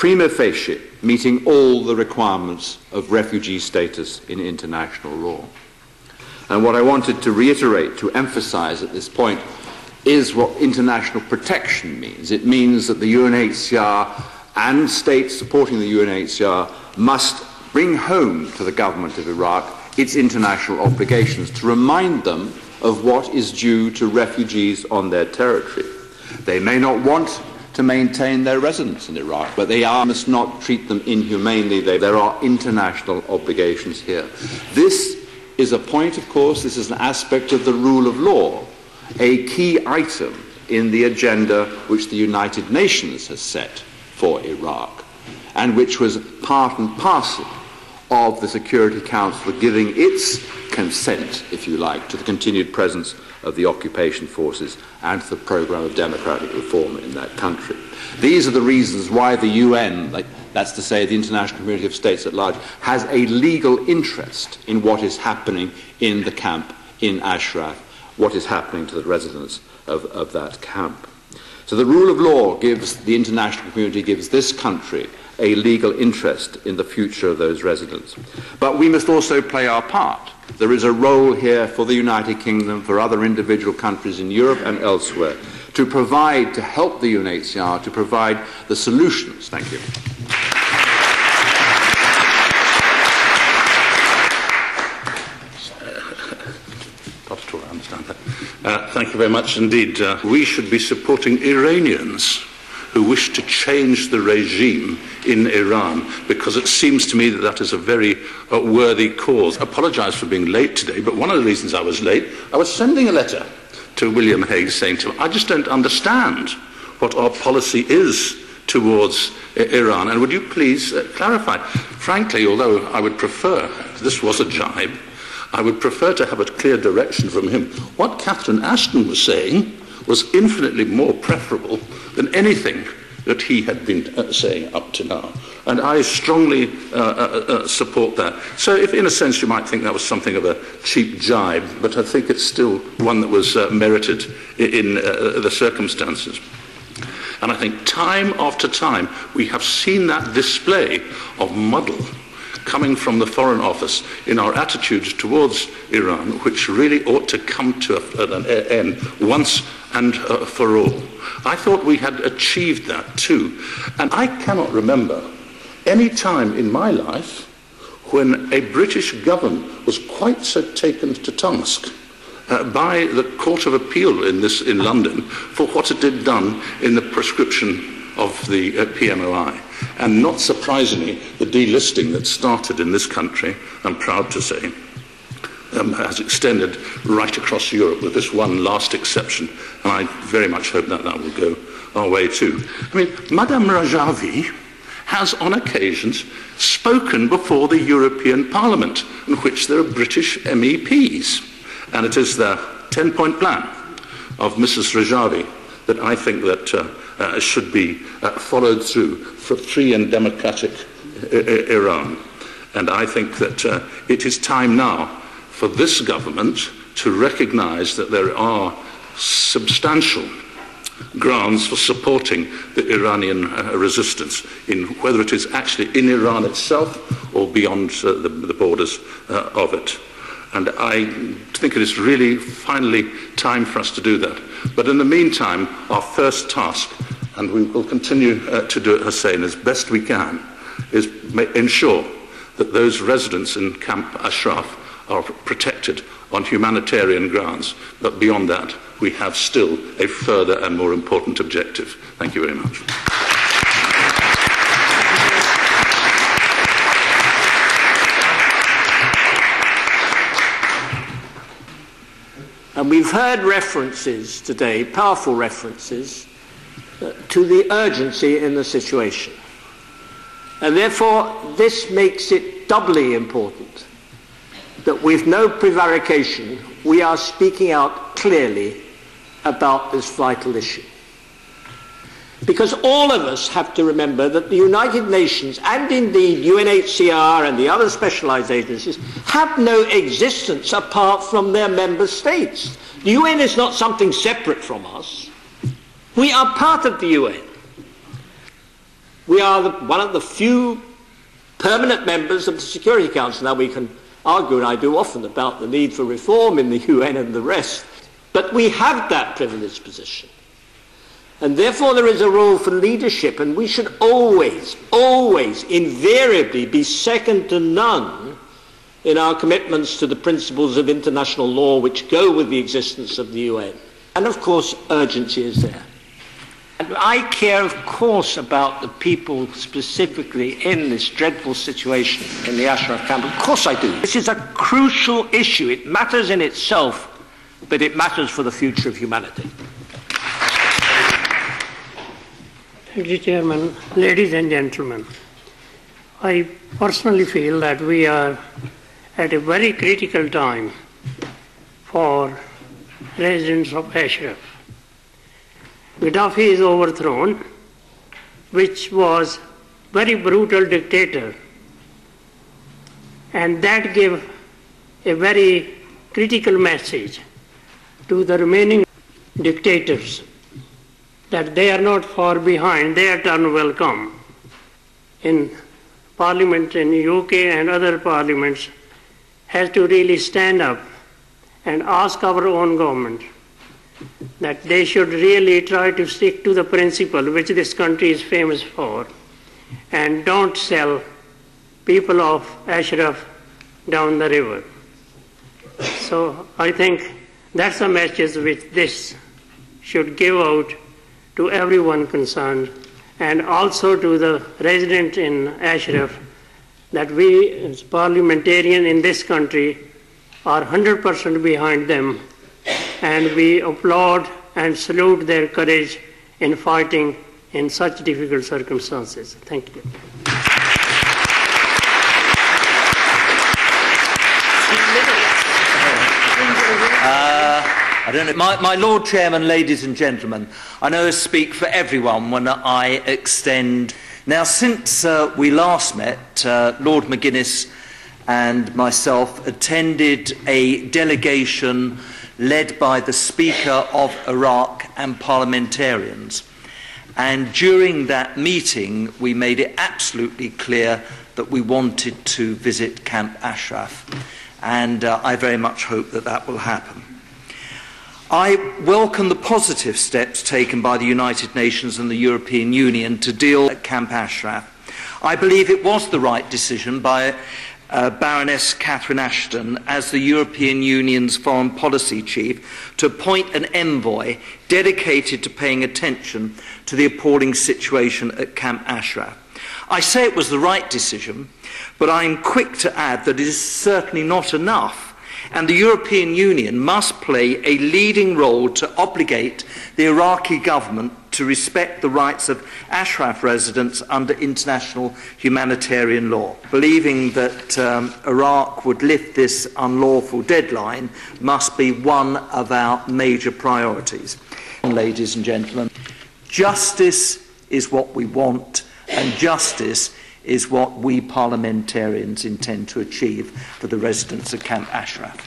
prima facie meeting all the requirements of refugee status in international law. And what I wanted to reiterate, to emphasize at this point, is what international protection means. It means that the UNHCR and states supporting the UNHCR must bring home to the government of Iraq its international obligations, to remind them of what is due to refugees on their territory. They may not want to maintain their residence in Iraq, but they must not treat them inhumanely. There are international obligations here. This is a point, of course, this is an aspect of the rule of law, a key item in the agenda which the United Nations has set for Iraq, and which was part and parcel of the Security Council giving its consent, if you like, to the continued presence of the occupation forces and to the programme of democratic reform in that country. These are the reasons why the UN, that's to say the international community of states at large, has a legal interest in what is happening in the camp in Ashraf, what is happening to the residents of that camp. So the rule of law gives the international community, gives this country a legal interest in the future of those residents. But we must also play our part. There is a role here for the United Kingdom, for other individual countries in Europe and elsewhere, to provide, to help the UNHCR, to provide the solutions. Thank you. Thank you very much indeed. We should be supporting Iranians who wish to change the regime in Iran, because it seems to me that that is a very worthy cause. I apologise for being late today, but one of the reasons I was late, I was sending a letter to William Hague saying to him, I just don't understand what our policy is towards Iran, and would you please clarify? Frankly, although I would prefer, this was a jibe, I would prefer to have a clear direction from him. What Catherine Ashton was saying was infinitely more preferable than anything that he had been saying up to now. And I strongly support that. So if in a sense you might think that was something of a cheap jibe, but I think it's still one that was merited in the circumstances. And I think time after time we have seen that display of muddle coming from the Foreign Office in our attitudes towards Iran, which really ought to come to an end once and for all. I thought we had achieved that too. And I cannot remember any time in my life when a British government was quite so taken to task by the Court of Appeal in London for what it had done in the prescription of the PMOI. And not surprisingly, the delisting that started in this country, I'm proud to say, has extended right across Europe with this one last exception. And I very much hope that that will go our way too. I mean, Madame Rajavi has on occasions spoken before the European Parliament, in which there are British MEPs. And it is the 10-point plan of Mrs. Rajavi that I think that should be followed through for free and democratic Iran. And I think that it is time now for this government to recognise that there are substantial grounds for supporting the Iranian resistance, in whether it is actually in Iran itself or beyond the borders of it. And I think it is really finally time for us to do that. But in the meantime, our first task, and we will continue to do it, Hussein, as best we can, is ensure that those residents in Camp Ashraf are protected on humanitarian grounds. But beyond that, we have still a further and more important objective. Thank you very much. And we've heard references today, powerful references, to the urgency in the situation. And therefore, this makes it doubly important that with no prevarication, we are speaking out clearly about this vital issue. Because all of us have to remember that the United Nations, and indeed UNHCR and the other specialized agencies, have no existence apart from their member states. The UN is not something separate from us. We are part of the UN. We are one of the few permanent members of the Security Council. Now we can argue, and I do often, about the need for reform in the UN and the rest, but we have that privileged position. And therefore there is a role for leadership, and we should always, always, invariably be second to none in our commitments to the principles of international law which go with the existence of the UN. And of course, urgency is there. And I care, of course, about the people specifically in this dreadful situation in the Ashraf camp. Of course I do. This is a crucial issue. It matters in itself, but it matters for the future of humanity. Thank you, Chairman. Ladies and gentlemen, I personally feel that we are at a very critical time for residents of Ashraf. Gaddafi is overthrown, which was very brutal dictator, and that gave a very critical message to the remaining dictators that they are not far behind, their turn will come. In Parliament in the UK and other parliaments has to really stand up and ask our own government that they should really try to stick to the principle which this country is famous for and don't sell people of Ashraf down the river. So I think that's a message which this should give out to everyone concerned, and also to the resident in Ashraf, that we as parliamentarians in this country are 100% behind them, and we applaud and salute their courage in fighting in such difficult circumstances. Thank you. I don't know. My Lord Chairman, ladies and gentlemen, I know I speak for everyone when I extend. Now, since we last met, Lord McGuinness and myself attended a delegation led by the Speaker of Iraq and parliamentarians. And during that meeting, we made it absolutely clear that we wanted to visit Camp Ashraf. And I very much hope that that will happen. I welcome the positive steps taken by the United Nations and the European Union to deal at Camp Ashraf. I believe it was the right decision by Baroness Catherine Ashton as the European Union's foreign policy chief to appoint an envoy dedicated to paying attention to the appalling situation at Camp Ashraf. I say it was the right decision, but I am quick to add that it is certainly not enough, and the European Union must play a leading role to obligate the Iraqi government to respect the rights of Ashraf residents under international humanitarian law. Believing that Iraq would lift this unlawful deadline must be one of our major priorities. Ladies and gentlemen, justice is what we want, and justice is what we parliamentarians intend to achieve for the residents of Camp Ashraf.